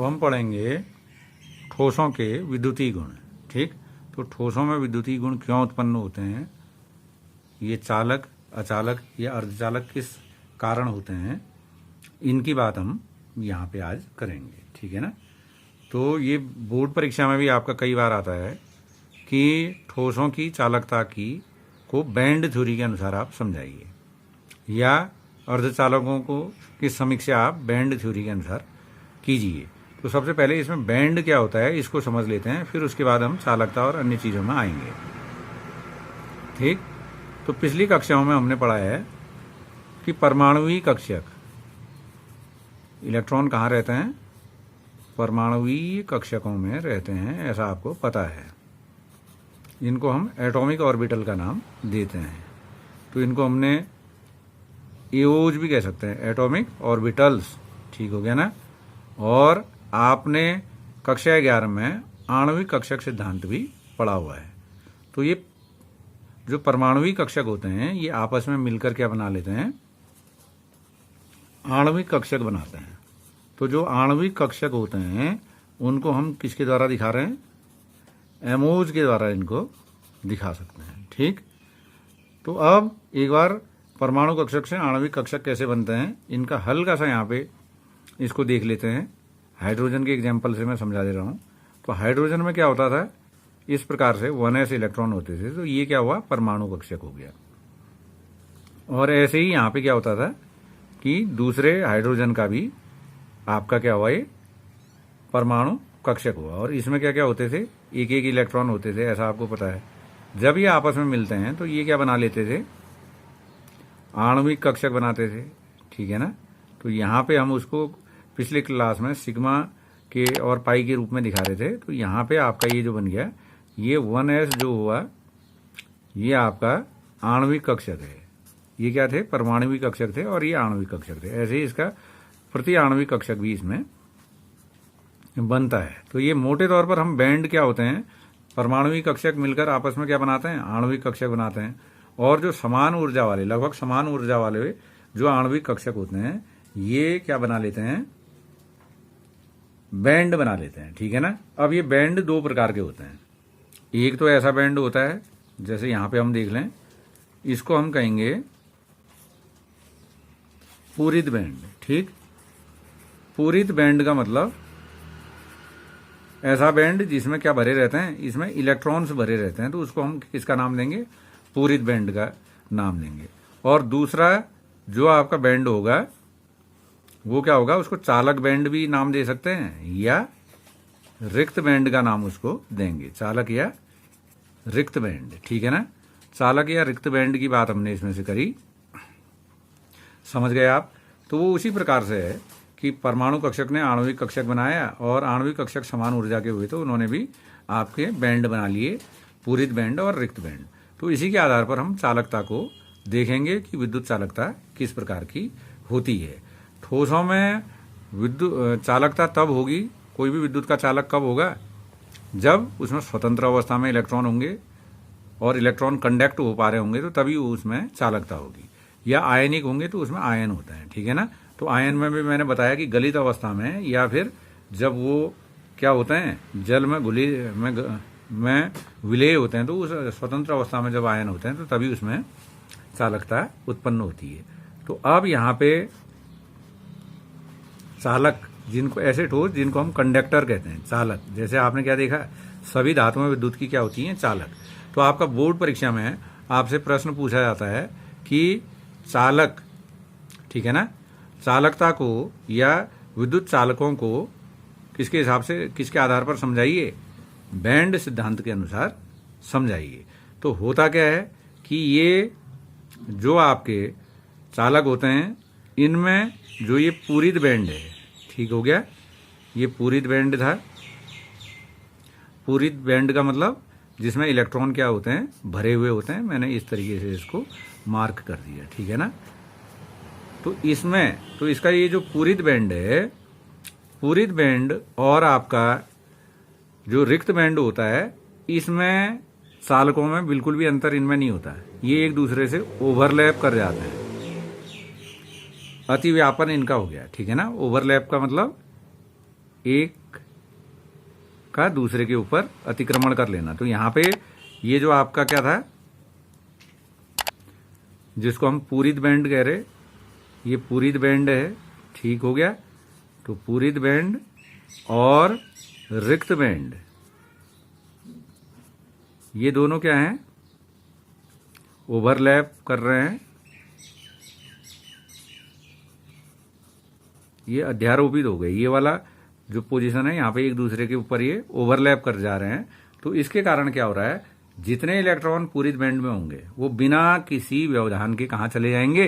हम पढ़ेंगे ठोसों के विद्युतीय गुण। ठीक, तो ठोसों में विद्युतीय गुण क्यों उत्पन्न होते हैं, ये चालक, अचालक या अर्धचालक किस कारण होते हैं, इनकी बात हम यहाँ पे आज करेंगे। ठीक है ना। तो ये बोर्ड परीक्षा में भी आपका कई बार आता है कि ठोसों की चालकता की को बैंड थ्योरी के अनुसार आप समझाइए, या अर्धचालकों को की समीक्षा आप बैंड थ्योरी के अनुसार कीजिए। तो सबसे पहले इसमें बैंड क्या होता है इसको समझ लेते हैं, फिर उसके बाद हम चालकता और अन्य चीज़ों में आएंगे। ठीक, तो पिछली कक्षाओं में हमने पढ़ा है कि परमाणुवीय कक्षक, इलेक्ट्रॉन कहाँ रहते हैं, परमाणुवीय कक्षकों में रहते हैं, ऐसा आपको पता है। इनको हम एटॉमिक ऑर्बिटल का नाम देते हैं। तो इनको हमने एओज भी कह सकते हैं, एटॉमिक ऑर्बिटल्स। ठीक हो गया ना। और आपने कक्षा 11 में आणविक कक्षक सिद्धांत भी पढ़ा हुआ है। तो ये जो परमाणुवीय कक्षक होते हैं ये आपस में मिलकर क्या बना लेते हैं, आणविक कक्षक बनाते हैं। तो जो आणविक कक्षक होते हैं उनको हम किसके द्वारा दिखा रहे हैं, एमओज के द्वारा इनको दिखा सकते हैं। ठीक, तो अब एक बार परमाणु कक्षक से आणविक कक्षक कैसे बनते हैं इनका हल्का सा यहाँ पे इसको देख लेते हैं। हाइड्रोजन के एग्जाम्पल से मैं समझा दे रहा हूँ। तो हाइड्रोजन में क्या होता था, इस प्रकार से 1s इलेक्ट्रॉन होते थे, तो ये क्या हुआ, परमाणु कक्षक हो गया। और ऐसे ही यहाँ पे क्या होता था कि दूसरे हाइड्रोजन का भी आपका क्या हुआ, ये परमाणु कक्षक हुआ। और इसमें क्या क्या होते थे, एक एक इलेक्ट्रॉन होते थे, ऐसा आपको पता है। जब ये आपस में मिलते हैं तो ये क्या बना लेते थे, आणविक कक्षक बनाते थे। ठीक है ना। तो यहाँ पे हम उसको पिछले क्लास में सिग्मा के और पाई के रूप में दिखा रहे थे। तो यहाँ पे आपका ये जो बन गया, ये 1s जो हुआ ये आपका आणविक कक्षक है। ये क्या थे, परमाणुविक कक्षक थे और ये आणविक कक्षक थे। ऐसे ही इसका प्रति आणविक कक्षक भी इसमें बनता है। तो ये मोटे तौर पर हम बैंड क्या होते हैं, परमाणुविक कक्षक मिलकर आपस में क्या बनाते हैं, आणविक कक्षक बनाते हैं। और जो समान ऊर्जा वाले, लगभग समान ऊर्जा वाले जो आणविक कक्षक होते हैं ये क्या बना लेते हैं, बैंड बना लेते हैं। ठीक है ना। अब ये बैंड दो प्रकार के होते हैं। एक तो ऐसा बैंड होता है जैसे यहां पे हम देख लें, इसको हम कहेंगे पूरित बैंड। ठीक, पूरित बैंड का मतलब ऐसा बैंड जिसमें क्या भरे रहते हैं, इसमें इलेक्ट्रॉन्स भरे रहते हैं, तो उसको हम किसका नाम देंगे, पूरित बैंड का नाम देंगे। और दूसरा जो आपका बैंड होगा वो क्या होगा, उसको चालक बैंड भी नाम दे सकते हैं या रिक्त बैंड का नाम उसको देंगे, चालक या रिक्त बैंड। ठीक है ना। चालक या रिक्त बैंड की बात हमने इसमें से करी, समझ गए आप। तो वो उसी प्रकार से है कि परमाणु कक्षक ने आणविक कक्षक बनाया और आणविक कक्षक समान ऊर्जा के हुए तो उन्होंने भी आपके बैंड बना लिए, पूरित बैंड और रिक्त बैंड। तो इसी के आधार पर हम चालकता को देखेंगे कि विद्युत चालकता किस प्रकार की होती है। ठोसों में विद्युत चालकता तब होगी, कोई भी विद्युत का चालक कब होगा, जब उसमें स्वतंत्र अवस्था में इलेक्ट्रॉन होंगे और इलेक्ट्रॉन कंडक्ट हो पा रहे होंगे, तो तभी उसमें चालकता होगी। या आयनिक होंगे तो उसमें आयन होता है। ठीक है ना। तो आयन में भी मैंने बताया कि गलित अवस्था में या फिर जब वो क्या होते हैं, जल में में विलय होते हैं, तो उस स्वतंत्र अवस्था में जब आयन होते हैं तो तभी उसमें चालकता उत्पन्न होती है। तो अब यहाँ पे चालक, जिनको ऐसे ठोस जिनको हम कंडक्टर कहते हैं, चालक, जैसे आपने क्या देखा, सभी धातुओं में विद्युत की क्या होती है, चालक। तो आपका बोर्ड परीक्षा में आपसे प्रश्न पूछा जाता है कि चालक, ठीक है ना, चालकता को या विद्युत चालकों को किसके हिसाब से, किसके आधार पर समझाइए, बैंड सिद्धांत के अनुसार समझाइए। तो होता क्या है कि ये जो आपके चालक होते हैं इनमें जो ये पूरित बैंड है, ठीक हो गया, ये पूरित बैंड था। पूरित बैंड का मतलब जिसमें इलेक्ट्रॉन क्या होते हैं, भरे हुए होते हैं। मैंने इस तरीके से इसको मार्क कर दिया। ठीक है ना। तो इसमें, तो इसका ये जो पूरित बैंड है, पूरित बैंड और आपका जो रिक्त बैंड होता है, इसमें चालकों में बिल्कुल भी अंतर इनमें नहीं होता है। ये एक दूसरे से ओवरलैप कर जाते हैं, अतिव्यापन इनका हो गया। ठीक है ना। ओवरलैप का मतलब एक का दूसरे के ऊपर अतिक्रमण कर लेना। तो यहां पे ये जो आपका क्या था, जिसको हम पूरित बैंड कह रहे, ये पूरित बैंड है, ठीक हो गया। तो पूरित बैंड और रिक्त बैंड, ये दोनों क्या हैं, ओवरलैप कर रहे हैं। ये अध्यारोपित हो गए, ये वाला जो पोजीशन है यहाँ पे एक दूसरे के ऊपर ये ओवरलैप कर जा रहे हैं। तो इसके कारण क्या हो रहा है, जितने इलेक्ट्रॉन पूरित बैंड में होंगे वो बिना किसी व्यवधान के कहाँ चले जाएंगे,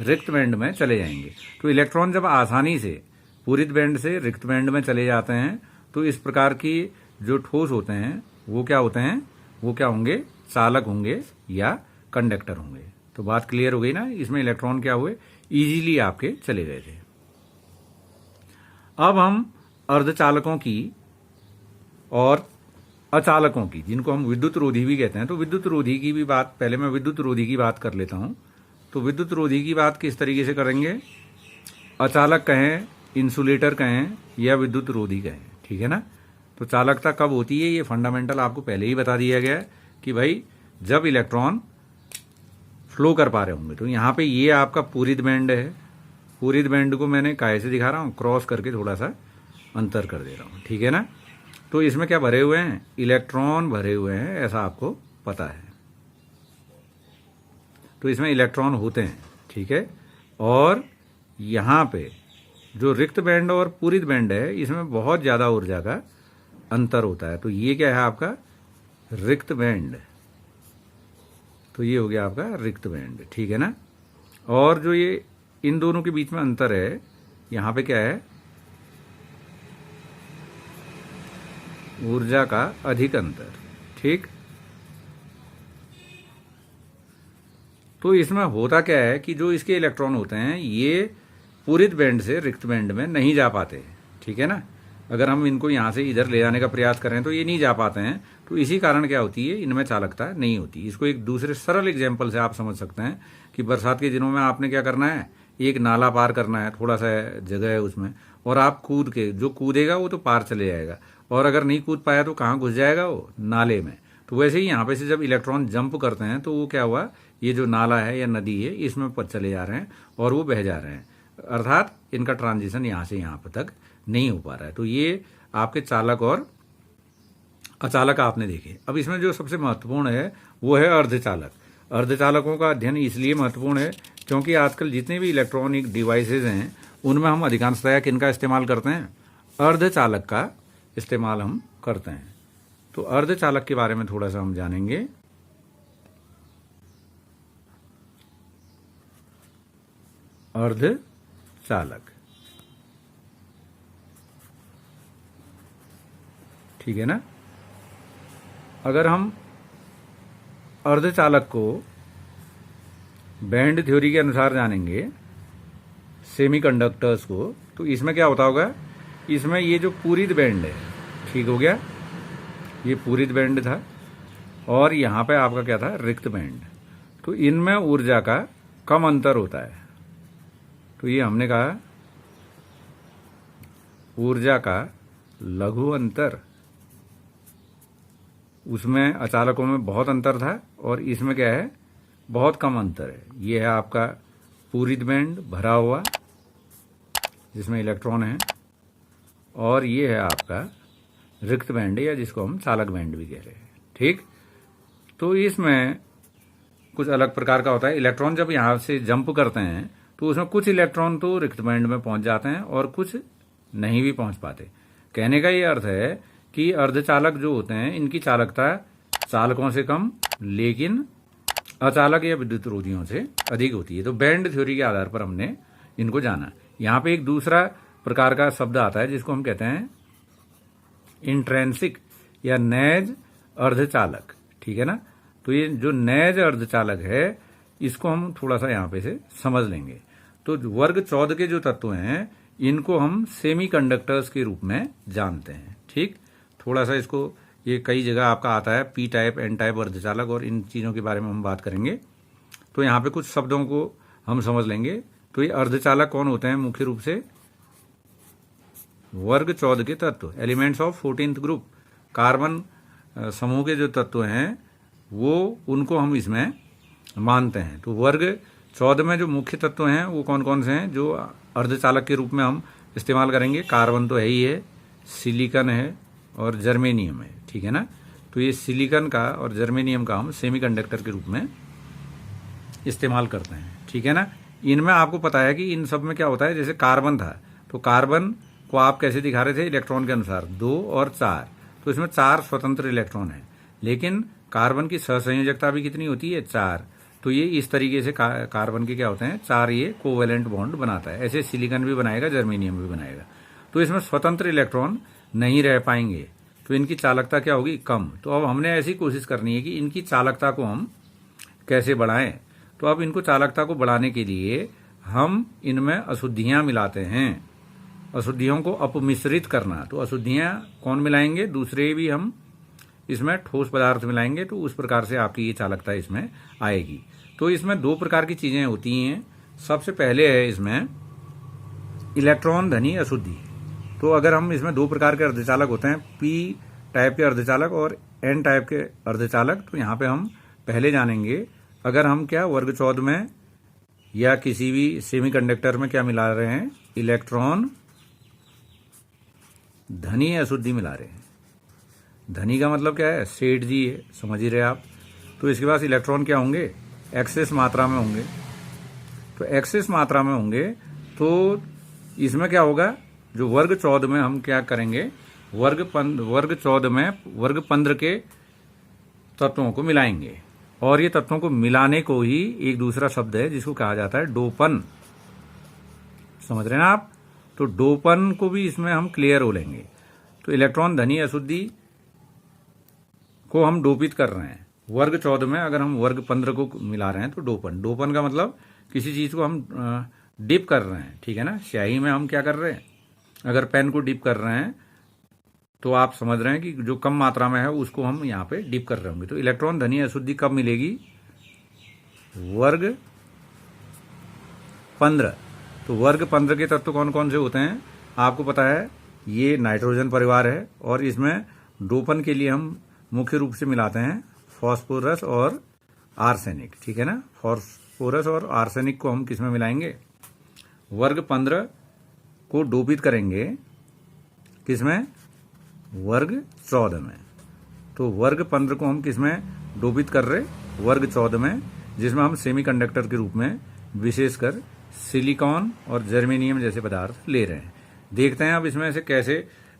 रिक्त बैंड में चले जाएंगे। तो इलेक्ट्रॉन जब आसानी से पूरित बैंड से रिक्त बैंड में चले जाते हैं तो इस प्रकार की जो ठोस होते हैं वो क्या होते हैं, वो क्या होंगे, चालक होंगे या कंडक्टर होंगे। तो बात क्लियर हो गई ना, इसमें इलेक्ट्रॉन क्या हुए, इजीली आपके चले गए थे। अब हम अर्धचालकों की और अचालकों की, जिनको हम विद्युत रोधी भी कहते हैं, तो विद्युत रोधी की भी बात, पहले मैं विद्युत रोधी की बात कर लेता हूं। तो विद्युत रोधी की बात किस तरीके से करेंगे, अचालक कहें, इंसुलेटर कहें या विद्युत रोधी कहें, ठीक है ना। तो चालकता कब होती है, ये फंडामेंटल आपको पहले ही बता दिया गया है कि भाई जब इलेक्ट्रॉन फ्लो कर पा रहे होंगे। तो यहां पे ये आपका पूरित बैंड है, पूरित बैंड को मैंने काहे से दिखा रहा हूं, क्रॉस करके थोड़ा सा अंतर कर दे रहा हूं, ठीक है ना। तो इसमें क्या भरे हुए हैं, इलेक्ट्रॉन भरे हुए हैं, ऐसा आपको पता है। तो इसमें इलेक्ट्रॉन होते हैं, ठीक है। और यहां पे जो रिक्त बैंड और पूरित बैंड है, इसमें बहुत ज्यादा ऊर्जा का अंतर होता है। तो ये क्या है आपका, रिक्त बैंड। तो ये हो गया आपका रिक्त बैंड, ठीक है ना। और जो ये इन दोनों के बीच में अंतर है, यहां पे क्या है, ऊर्जा का अधिक अंतर, ठीक। तो इसमें होता क्या है कि जो इसके इलेक्ट्रॉन होते हैं ये पूरित बैंड से रिक्त बैंड में नहीं जा पाते, ठीक है ना। अगर हम इनको यहां से इधर ले जाने का प्रयास करें तो ये नहीं जा पाते हैं। तो इसी कारण क्या होती है, इनमें चालकता नहीं होती। इसको एक दूसरे सरल एग्जाम्पल से आप समझ सकते हैं कि बरसात के दिनों में आपने क्या करना है, एक नाला पार करना है, थोड़ा सा जगह है उसमें, और आप कूद के, जो कूदेगा वो तो पार चले जाएगा, और अगर नहीं कूद पाया तो कहाँ घुस जाएगा, वो नाले में। तो वैसे ही यहाँ पे से जब इलेक्ट्रॉन जंप करते हैं तो वो क्या हुआ, ये जो नाला है या नदी है इसमें पर चले जा रहे हैं और वो बह जा रहे हैं, अर्थात इनका ट्रांजिशन यहाँ से यहाँ तक नहीं हो पा रहा है। तो ये आपके चालक और अचालक आपने देखे। अब इसमें जो सबसे महत्वपूर्ण है वो है अर्धचालक। अर्धचालकों का अध्ययन इसलिए महत्वपूर्ण है क्योंकि आजकल जितने भी इलेक्ट्रॉनिक डिवाइसेज हैं उनमें हम अधिकांशतः किनका इस्तेमाल करते हैं, अर्धचालक का इस्तेमाल हम करते हैं। तो अर्धचालक के बारे में थोड़ा सा हम जानेंगे। अर्धचालक, ठीक है ना। अगर हम अर्धचालक को बैंड थ्योरी के अनुसार जानेंगे, सेमीकंडक्टर्स को, तो इसमें क्या होता होगा, इसमें ये जो पूरित बैंड है, ठीक हो गया, ये पूरित बैंड था और यहां पे आपका क्या था, रिक्त बैंड। तो इनमें ऊर्जा का कम अंतर होता है। तो ये हमने कहा ऊर्जा का लघु अंतर, उसमें अचालकों में बहुत अंतर था और इसमें क्या है, बहुत कम अंतर है। ये है आपका पूरित बैंड भरा हुआ जिसमें इलेक्ट्रॉन है, और ये है आपका रिक्त बैंड या जिसको हम चालक बैंड भी कह रहे हैं, ठीक। तो इसमें कुछ अलग प्रकार का होता है। इलेक्ट्रॉन जब यहां से जंप करते हैं तो उसमें कुछ इलेक्ट्रॉन तो रिक्त बैंड में पहुंच जाते हैं और कुछ नहीं भी पहुंच पाते। कहने का ये अर्थ है कि अर्धचालक जो होते हैं इनकी चालकता चालकों से कम लेकिन अचालक या विद्युत रोधियों से अधिक होती है। तो बैंड थ्योरी के आधार पर हमने इनको जाना। यहां पे एक दूसरा प्रकार का शब्द आता है जिसको हम कहते हैं इंट्रेंसिक या नैज अर्धचालक, ठीक है ना। तो ये जो नैज अर्धचालक है इसको हम थोड़ा सा यहां पे से समझ लेंगे। तो वर्ग 14 के जो तत्व हैं इनको हम सेमीकंडक्टर्स के रूप में जानते हैं, ठीक। थोड़ा सा इसको, ये कई जगह आपका आता है पी टाइप, एन टाइप अर्धचालक, और इन चीजों के बारे में हम बात करेंगे। तो यहां पे कुछ शब्दों को हम समझ लेंगे। तो ये अर्धचालक कौन होते हैं, मुख्य रूप से वर्ग 14 के तत्व, elements of 14th group, carbon समूह के जो तत्व हैं वो उनको हम इसमें मानते हैं। तो वर्ग 14 में जो मुख्य तत्व हैं वो कौन कौन से हैं जो अर्धचालक के रूप में हम इस्तेमाल करेंगे? कार्बन तो है ही है, सिलिकॉन है और जर्मेनियम है, ठीक है ना। तो ये सिलिकॉन का और जर्मेनियम का हम सेमीकंडक्टर के रूप में इस्तेमाल करते हैं, ठीक है ना। इनमें आपको पता है कि इन सब में क्या होता है, जैसे कार्बन था तो कार्बन को आप कैसे दिखा रहे थे? इलेक्ट्रॉन के अनुसार 2 और 4, तो इसमें 4 स्वतंत्र इलेक्ट्रॉन है। लेकिन कार्बन की सहसंयोजकता भी कितनी होती है? 4। तो ये इस तरीके से कार्बन के क्या होते हैं? 4 ये कोवेलेंट बॉन्ड बनाता है। ऐसे सिलिकॉन भी बनाएगा, जर्मेनियम भी बनाएगा। तो इसमें स्वतंत्र इलेक्ट्रॉन नहीं रह पाएंगे, तो इनकी चालकता क्या होगी? कम। तो अब हमने ऐसी कोशिश करनी है कि इनकी चालकता को हम कैसे बढ़ाएं। तो अब इनको चालकता को बढ़ाने के लिए हम इनमें अशुद्धियां मिलाते हैं, अशुद्धियों को अपमिश्रित करना। तो अशुद्धियां कौन मिलाएंगे? दूसरे भी हम इसमें ठोस पदार्थ मिलाएंगे, तो उस प्रकार से आपकी ये चालकता इसमें आएगी। तो इसमें 2 प्रकार की चीजें होती हैं। सबसे पहले है इसमें इलेक्ट्रॉन धनी अशुद्धि। तो अगर हम इसमें 2 प्रकार के अर्धचालक होते हैं, पी टाइप के अर्धचालक और एन टाइप के अर्धचालक। तो यहाँ पे हम पहले जानेंगे, अगर हम क्या वर्ग 14 में या किसी भी सेमीकंडक्टर में क्या मिला रहे हैं? इलेक्ट्रॉन धनी अशुद्धि मिला रहे हैं। धनी का मतलब क्या है? सेठ जी है, समझ ही रहे आप। तो इसके पास इलेक्ट्रॉन क्या होंगे? एक्सेस मात्रा में होंगे। तो एक्सेस मात्रा में होंगे तो इसमें क्या होगा? जो वर्ग 14 में हम क्या करेंगे? वर्ग 14 में वर्ग 15 के तत्वों को मिलाएंगे, और ये तत्वों को मिलाने को ही एक दूसरा शब्द है जिसको कहा जाता है डोपन। समझ रहे हैं आप? तो डोपन को भी इसमें हम क्लियर हो लेंगे। तो इलेक्ट्रॉन धनी अशुद्धि को हम डोपित कर रहे हैं वर्ग 14 में। अगर हम वर्ग 15 को मिला रहे हैं तो डोपन। डोपन का मतलब किसी चीज को हम डिप कर रहे हैं, ठीक है ना। स्याही में हम क्या कर रहे हैं? अगर पेन को डिप कर रहे हैं तो आप समझ रहे हैं कि जो कम मात्रा में है उसको हम यहाँ पे डिप कर रहे होंगे। तो इलेक्ट्रॉन धनी अशुद्धि कब मिलेगी? वर्ग 15। तो वर्ग 15 के तत्व कौन कौन से होते हैं? आपको पता है ये नाइट्रोजन परिवार है, और इसमें डोपन के लिए हम मुख्य रूप से मिलाते हैं फास्फोरस और आर्सेनिक, ठीक है ना। फास्फोरस और आर्सेनिक को हम किसमें मिलाएंगे? वर्ग 15 को डोपित करेंगे किसमें? वर्ग 14 में। तो वर्ग 15 को हम किसमें डोपित कर रहे? वर्ग 14 में, जिसमें हम सेमीकंडक्टर के रूप में विशेषकर सिलिकॉन और जर्मेनियम जैसे पदार्थ ले रहे हैं। देखते हैं अब इसमें से कैसे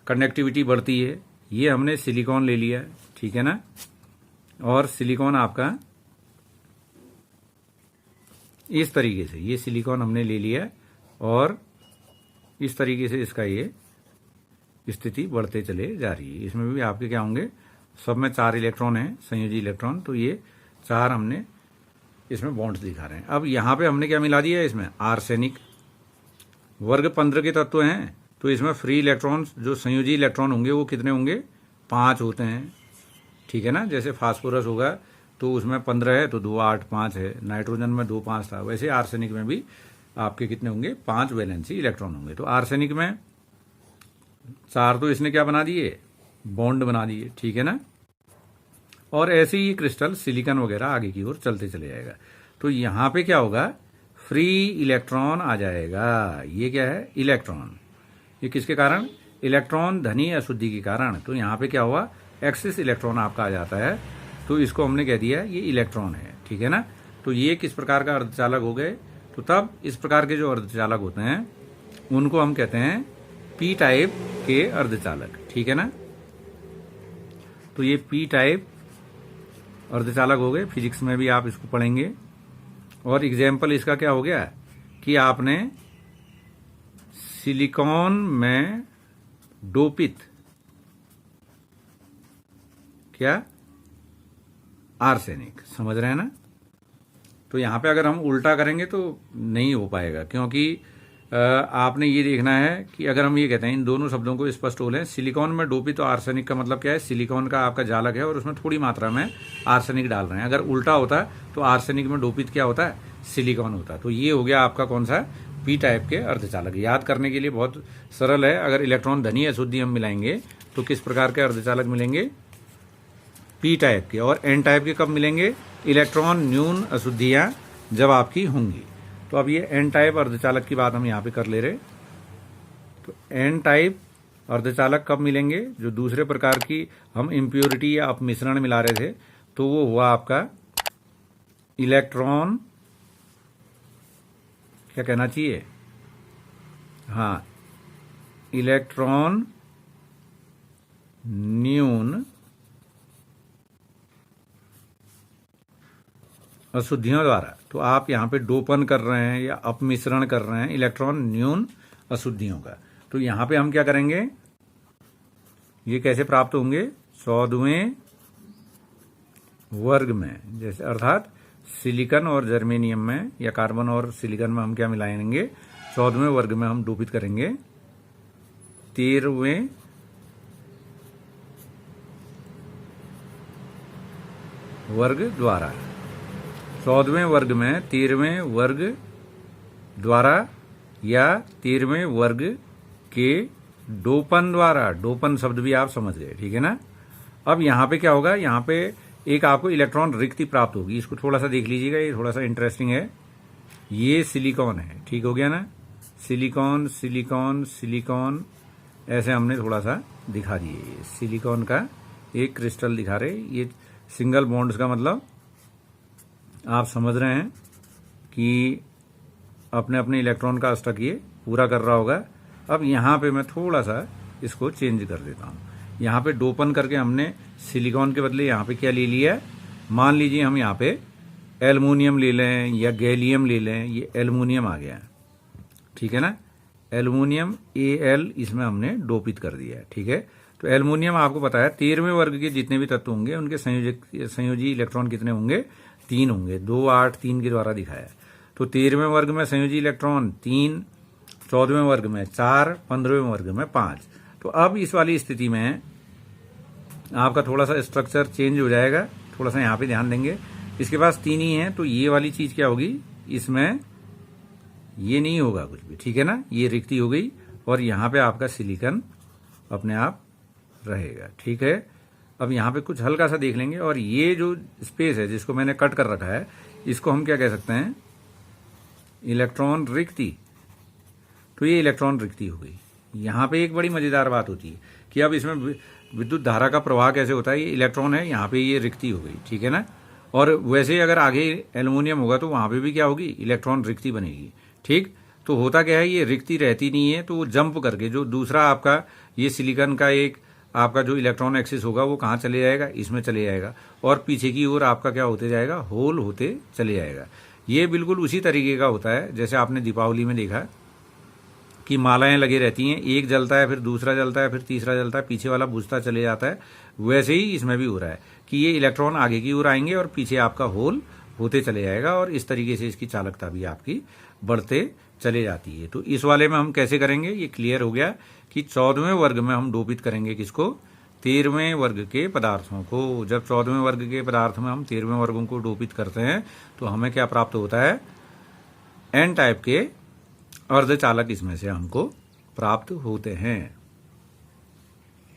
कंडक्टिविटी बढ़ती है। ये हमने सिलिकॉन ले लिया, ठीक है ना। और सिलिकॉन आपका इस तरीके से, ये सिलिकॉन हमने ले लिया और इस तरीके से इसका ये स्थिति बढ़ते चले जा रही है। इसमें भी आपके क्या होंगे? सब में 4 इलेक्ट्रॉन हैं, संयोजी इलेक्ट्रॉन। तो ये 4 हमने इसमें बॉन्ड्स दिखा रहे हैं। अब यहां पे हमने क्या मिला दिया है? इसमें आर्सेनिक। वर्ग 15 के तत्व हैं, तो इसमें फ्री इलेक्ट्रॉन्स जो संयोजी इलेक्ट्रॉन होंगे वो कितने होंगे? 5 होते हैं, ठीक है ना। जैसे फास्फोरस होगा तो उसमें 15 है तो 2 8 5 है। नाइट्रोजन में 2 5 था, वैसे आर्सेनिक में भी आपके कितने होंगे? 5 वैलेंसी इलेक्ट्रॉन होंगे। तो आर्सेनिक में 4 तो इसने क्या बना दिए? बॉन्ड बना दिए, ठीक है ना। और ऐसे ही क्रिस्टल सिलिकॉन वगैरह आगे की ओर चलते चले जाएगा। तो यहां पे क्या होगा? फ्री इलेक्ट्रॉन आ जाएगा। ये क्या है? इलेक्ट्रॉन। ये किसके कारण? इलेक्ट्रॉन धनी अशुद्धि के कारण। तो यहां पे क्या हुआ? एक्सिस इलेक्ट्रॉन आपका आ जाता है, तो इसको हमने कह दिया ये इलेक्ट्रॉन है, ठीक है ना। तो ये किस प्रकार का अर्धचालक हो गए? तो तब इस प्रकार के जो अर्धचालक होते हैं उनको हम कहते हैं पी टाइप के अर्धचालक, ठीक है ना। तो ये पी टाइप अर्धचालक हो गए। फिजिक्स में भी आप इसको पढ़ेंगे। और एग्जाम्पल इसका क्या हो गया कि आपने सिलिकॉन में डोपित क्या? आर्सेनिक। समझ रहे हैं ना। तो यहां पे अगर हम उल्टा करेंगे तो नहीं हो पाएगा, क्योंकि आपने ये देखना है कि अगर हम ये कहते हैं, इन दोनों शब्दों को स्पष्ट हो लें, सिलिकॉन में डोपित तो आर्सेनिक का मतलब क्या है? सिलिकॉन का आपका जालक है और उसमें थोड़ी मात्रा में आर्सेनिक डाल रहे हैं। अगर उल्टा होता तो आर्सेनिक में डोपित क्या होता है? सिलिकॉन होता। तो ये हो गया आपका कौन सा? पी टाइप के अर्धचालक। याद करने के लिए बहुत सरल है। अगर इलेक्ट्रॉन धनी अशुद्धि हम मिलाएंगे तो किस प्रकार के अर्धचालक मिलेंगे? पी टाइप के। और एन टाइप के कब मिलेंगे? इलेक्ट्रॉन न्यून अशुद्धियां जब आपकी होंगी। तो अब ये एन टाइप अर्धचालक की बात हम यहाँ पे कर ले रहे। तो एन टाइप अर्धचालक कब मिलेंगे? जो दूसरे प्रकार की हम इम्प्योरिटी या अपमिश्रण मिला रहे थे, तो वो हुआ आपका इलेक्ट्रॉन, क्या कहना चाहिए, हाँ, इलेक्ट्रॉन न्यून अशुद्धियों द्वारा। तो आप यहां पे डोपन कर रहे हैं या अपमिश्रण कर रहे हैं इलेक्ट्रॉन न्यून अशुद्धियों का। तो यहां पे हम क्या करेंगे? ये कैसे प्राप्त होंगे? 14वें वर्ग में, जैसे अर्थात सिलिकॉन और जर्मेनियम में या कार्बन और सिलिकॉन में हम क्या मिलाएंगे? 14वें वर्ग में हम डोपित करेंगे 13वें वर्ग द्वारा। 14वें वर्ग में 13वें वर्ग द्वारा या 13वें वर्ग के डोपन द्वारा। डोपन शब्द भी आप समझ गए, ठीक है ना? अब यहां पे क्या होगा? यहां पे एक आपको इलेक्ट्रॉन रिक्ति प्राप्त होगी। इसको थोड़ा सा देख लीजिएगा, ये थोड़ा सा इंटरेस्टिंग है। ये सिलिकॉन है, ठीक हो गया ना? सिलिकॉन सिलिकॉन सिलिकॉन ऐसे हमने थोड़ा सा दिखा दिए। सिलिकॉन का एक क्रिस्टल दिखा रहे। ये सिंगल बॉन्ड्स का मतलब आप समझ रहे हैं कि अपने अपने इलेक्ट्रॉन का अष्टक ये पूरा कर रहा होगा। अब यहां पे मैं थोड़ा सा इसको चेंज कर देता हूं। यहां पे डोपन करके हमने सिलिकॉन के बदले यहां पे क्या ले लिया? मान लीजिए हम यहां पे एल्युमिनियम ले लें या गैलियम ले लें। ये एल्युमिनियम आ गया, ठीक है ना? एल्युमिनियम Al इसमें हमने डोपित कर दिया, ठीक है? तो एल्युमिनियम आपको पता है 13वें वर्ग के जितने भी तत्व होंगे उनके संयोजी इलेक्ट्रॉन कितने होंगे? 3 होंगे। 2 8 3 के द्वारा दिखाया। तो 13वें वर्ग में संयोजी इलेक्ट्रॉन 3, 14वें वर्ग में 4, 15वें वर्ग में 5। तो अब इस वाली स्थिति में आपका थोड़ा सा स्ट्रक्चर चेंज हो जाएगा। थोड़ा सा यहां पे ध्यान देंगे। इसके पास 3 ही है, तो ये वाली चीज क्या होगी? इसमें ये नहीं होगा कुछ भी, ठीक है ना? ये रिक्ति हो गई और यहां पे आपका सिलिकॉन अपने आप रहेगा, ठीक है? अब यहां पे कुछ हल्का सा देख लेंगे। और ये जो स्पेस है जिसको मैंने कट कर रखा है, इसको हम क्या कह सकते हैं? इलेक्ट्रॉन रिक्ति। तो ये इलेक्ट्रॉन रिक्ति हो गई। यहां पे एक बड़ी मजेदार बात होती है कि अब इसमें विद्युत धारा का प्रवाह कैसे होता है? ये इलेक्ट्रॉन है, यहां पे ये रिक्ति हो गई, ठीक है ना? और वैसे ही अगर आगे एल्युमिनियम होगा तो वहां पे भी क्या होगी? इलेक्ट्रॉन रिक्ति बनेगी, ठीक? तो होता क्या है? ये रिक्ति रहती नहीं है, तो वो जंप करके जो दूसरा आपका ये सिलिकॉन का एक आपका जो इलेक्ट्रॉन एक्सिस होगा वो कहां चले जाएगा? इसमें चले जाएगा। और पीछे की ओर आपका क्या होते जाएगा? होल होते चले जाएगा। ये बिल्कुल उसी तरीके का होता है जैसे आपने दीपावली में देखा कि मालाएं लगी रहती हैं। एक जलता है, फिर दूसरा जलता है, फिर तीसरा जलता है, पीछे वाला बुझता चले जाता है। वैसे ही इसमें भी हो रहा है कि ये इलेक्ट्रॉन आगे की ओर आएंगे और पीछे आपका होल होते चले जाएगा और इस तरीके से इसकी चालकता भी आपकी बढ़ते चले जाती है। तो इस वाले में हम कैसे करेंगे? ये क्लियर हो गया कि 14वें वर्ग में हम डोपित करेंगे किसको? 13वें वर्ग के पदार्थों को। जब 14वें वर्ग के पदार्थ में हम 13वें वर्गों को डोपित करते हैं तो हमें क्या प्राप्त होता है? एन टाइप के अर्धचालक इसमें से हमको प्राप्त होते हैं,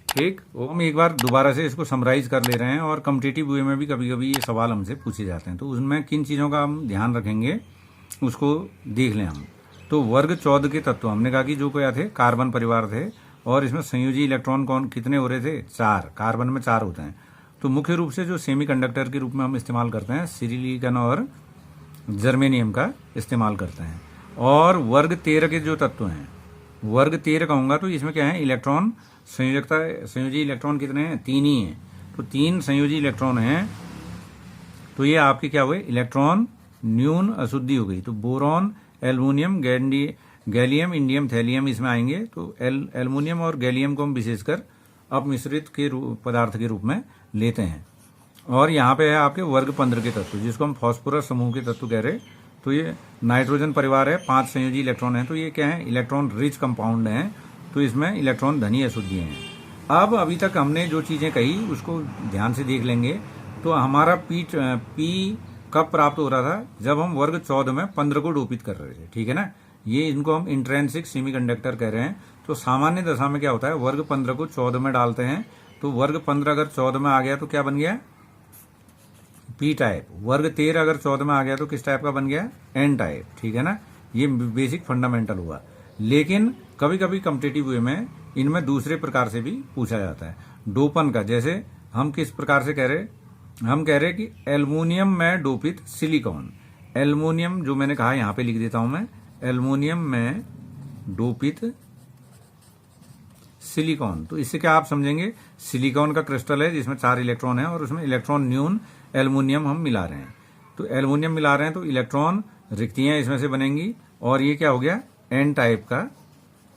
ठीक? वो हम एक बार दोबारा से इसको समराइज कर ले रहे हैं। और कॉम्पिटिटिव वे में भी कभी कभी ये सवाल हमसे पूछे जाते हैं, तो उसमें किन चीजों का हम ध्यान रखेंगे उसको देख लें हम। तो वर्ग 14 के तत्व हमने कहा कि जो क्या थे? कार्बन परिवार थे। और इसमें संयोजी इलेक्ट्रॉन कौन कितने हो रहे थे? 4। कार्बन में 4 होते हैं। तो मुख्य रूप से जो सेमीकंडक्टर के रूप में हम इस्तेमाल करते हैं सिलिकॉन और जर्मेनियम का इस्तेमाल करते हैं। और वर्ग 13 के जो तत्व हैं, वर्ग 13 कहूंगा तो इसमें क्या है? इलेक्ट्रॉन संयोजी इलेक्ट्रॉन कितने हैं? 3 ही हैं। तो 3 संयोजी इलेक्ट्रॉन हैं। तो ये आपके क्या हुए? इलेक्ट्रॉन न्यून अशुद्धि हो गई। तो boron, aluminium, gallium, indium, thallium इसमें आएंगे। तो एल्युमिनियम और गैलियम को हम विशेषकर अपमिश्रित के पदार्थ के रूप में लेते हैं। और यहाँ पे है आपके वर्ग 15 के तत्व जिसको हम फास्फोरस समूह के तत्व कह रहे हैं। तो ये नाइट्रोजन परिवार है, 5 संयोजी इलेक्ट्रॉन है। तो ये क्या है? इलेक्ट्रॉन रिच कंपाउंड है। तो इसमें इलेक्ट्रॉन धनी अशुद्धियां हैं। अब अभी तक हमने जो चीजें कही उसको ध्यान से देख लेंगे। तो हमारा पी कब प्राप्त हो रहा था? जब हम वर्ग 14 में 15 को डोपित कर रहे थे, ठीक है ना? ये इनको हम इंट्रेंसिक सेमीकंडक्टर कह रहे हैं। तो सामान्य दशा में क्या होता है, वर्ग 15 को 14 में डालते हैं, तो वर्ग 15 अगर 14 में आ गया तो क्या बन गया, पी टाइप। वर्ग 13 अगर 14 में आ गया तो किस टाइप का बन गया, एन टाइप। ठीक है ना, ये बेसिक फंडामेंटल हुआ। लेकिन कभी कभी कॉम्पिटिटिव वे में इनमें दूसरे प्रकार से भी पूछा जाता है डोपन का। जैसे हम किस प्रकार से कह रहे, हम कह रहे कि एल्युमिनियम में डोपित सिलिकॉन। एल्युमिनियम जो मैंने कहा यहां पे लिख देता हूं मैं, एल्युमिनियम में डोपित सिलिकॉन। तो इससे क्या आप समझेंगे, सिलिकॉन का क्रिस्टल है जिसमें 4 इलेक्ट्रॉन है और उसमें इलेक्ट्रॉन न्यून एल्युमिनियम हम मिला रहे हैं। तो एल्युमिनियम मिला रहे हैं तो इलेक्ट्रॉन रिक्तियां इसमें से बनेंगी और ये क्या हो गया, एन टाइप का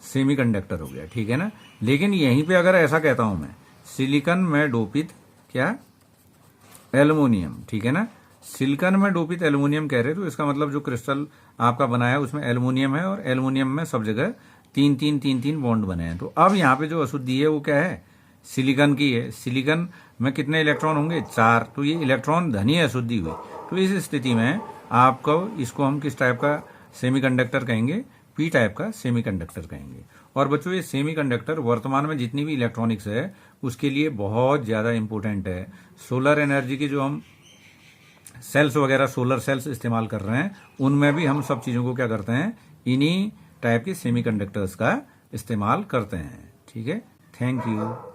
सेमीकंडक्टर हो गया। ठीक है ना। लेकिन यहीं पे अगर ऐसा कहता हूं मैं, सिलिकॉन में डोपित क्या, एल्युमिनियम। ठीक है ना, सिलिकॉन में डोपित एल्युमिनियम कह रहे, तो इसका मतलब जो क्रिस्टल आपका बना है उसमें एल्युमिनियम है और एल्युमिनियम में सब जगह 3-3 बॉन्ड बने हैं। तो अब यहाँ पे जो अशुद्धि है वो क्या है, सिलिकॉन की है। सिलिकॉन में कितने इलेक्ट्रॉन होंगे, 4। तो ये इलेक्ट्रॉन धनी अशुद्धि हुई। तो इस स्थिति में आपको इसको हम किस टाइप का सेमीकंडक्टर कहेंगे, पी टाइप का सेमीकंडक्टर कहेंगे। और बच्चों ये सेमीकंडक्टर वर्तमान में जितनी भी इलेक्ट्रॉनिक्स है उसके लिए बहुत ज्यादा इंपॉर्टेंट है। सोलर एनर्जी की जो हम सेल्स वगैरह, सोलर सेल्स इस्तेमाल कर रहे हैं, उनमें भी हम सब चीजों को क्या करते हैं, इन्हीं टाइप के सेमीकंडक्टर्स का इस्तेमाल करते हैं। ठीक है, थैंक यू।